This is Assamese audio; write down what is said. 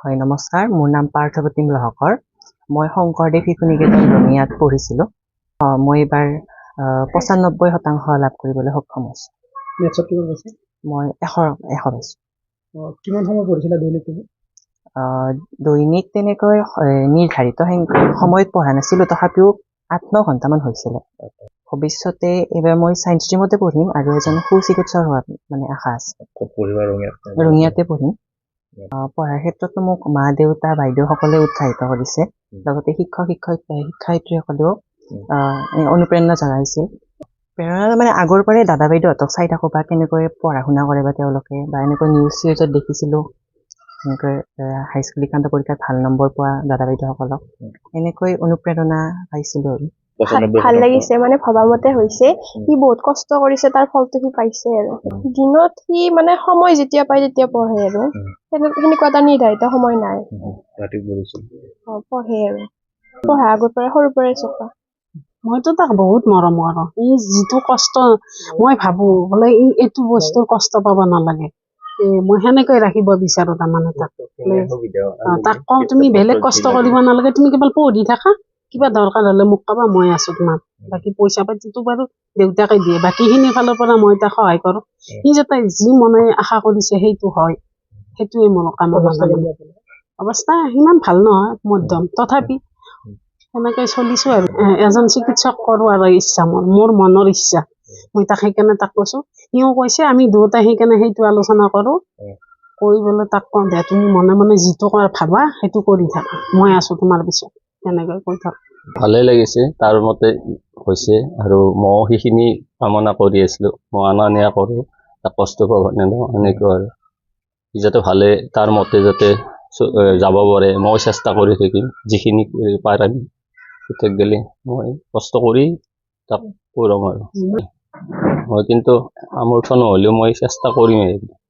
হয় নমস্কাৰ, মোৰ নাম পাৰ্থপ্ৰতিম লহকৰ। মই শংকৰদেৱ শিশু নিকেতন ৰঙিয়াত পঢ়িছিলোঁ। মই এইবাৰ ৯৫% লাভ কৰিবলৈ সক্ষম হৈছোঁ। মেথছত কিমান পাইছে? মই ১০০ পাইছোঁ। কিমান সময় পঢ়িছিলা দৈনিক তুমি? দৈনিক তেনেকৈ নিৰ্ধাৰিত সময়ত পঢ়া নাছিলোঁ, তথাপিও ৮-৯ ঘণ্টামান হৈছিলে। ভৱিষ্যতে এইবাৰ মই ছায়েন্স ষ্ট্ৰীমতে পঢ়িম আৰু এজন সুচিকিৎসক হোৱাৰ মানে আশা আছে। ৰঙিয়াতে পঢ়িম। পঢ়াৰ ক্ষেত্ৰতো মোক মা দেউতা বাইদেউসকলে উৎসাহিত কৰিছে, লগতে শিক্ষয়িত্ৰীসকলেও অনুপ্ৰেৰণা জনাইছিল। প্ৰেৰণা মানে আগৰ পৰাই দাদা বাইদেউহঁতক চাই থাকোঁ বা কেনেকৈ পঢ়া শুনা কৰে বা তেওঁলোকে বা এনেকৈ নিউজ চিউজত দেখিছিলোঁ, এনেকৈ হাইস্কুল শিক্ষান্ত পৰীক্ষাত ভাল নম্বৰ পোৱা দাদা বাইদেউসকলক এনেকৈ অনুপ্ৰেৰণা পাইছিলোঁ আৰু। ভাল লাগিছে, মানে ভবা মতে হৈছে। সি বহুত কষ্ট কৰিছে, তাৰ ফলটো সি পাইছে আৰু। দিনত সি মানে সময় যেতিয়া পায় তেতিয়া পঢ়ে আৰু সেনেকুৱা এটা নিৰ্ধাৰিত সময় নাই। পঢ়ে আৰু পঢ়া আগৰ পৰা সৰুৰ পৰাই চোকা। মইতো তাক বহুত মৰম কৰোঁ। ই যিটো কষ্ট মই ভাবো বোলে ই এইটো বস্তুৰ কষ্ট পাব নালাগে, মই সেনেকৈ ৰাখিব বিচাৰো। তাৰমানে তাক কওঁ তুমি বেলেগ কষ্ট কৰিব নালাগে, তুমি কেৱল পঢ়ি থাকা, কিবা দৰকাৰ হলে মোক কবা, মই আছো তোমাৰ। বাকী পইচা পাতিটো বাৰু দেউতাকে দিয়ে, বাকীখিনিৰ ফালৰ পৰা মই তাক সহায় কৰো। সি যাতে যি মনে আশা কৰিছে সেইটো হয়, সেইটোৱে মোৰ কামনা। অৱস্থা সিমান ভাল নহয়, মধ্যম, তথাপি সেনেকৈ চলিছো আৰু। এজন চিকিৎসক কৰো আৰু ইচ্ছা মোৰ মনৰ ইচ্ছা। মই তাক সেইকাৰণে তাক কৈছো, সিও কৈছে, আমি দুয়োটাই সেইকাৰণে সেইটো আলোচনা কৰো। কৰিবলৈ তাক কওঁ দে, তুমি মনে মনে যিটো ভাবা সেইটো কৰি থাকা, মই আছো তোমাৰ পিছত, তেনেকৈ কৈ থাক। ভালে লাগিছে, তাৰ মতে হৈছে আৰু মই সেইখিনি কামনা কৰি আছিলো। মই অনা নিয়া কৰো, তাক কষ্ট পাব নেদওঁ, এনেকুৱা আৰু যাতে ভালে তাৰ মতে যাতে যাব পাৰে, মই চেষ্টা কৰি থাকিম যিখিনি পাৰিম। তেতিয়া গেলে মই কষ্ট কৰি তাক পঢ়াম আৰু মই কিন্তু সামৰ্থ্য নহ'লেও মই চেষ্টা কৰিমেই।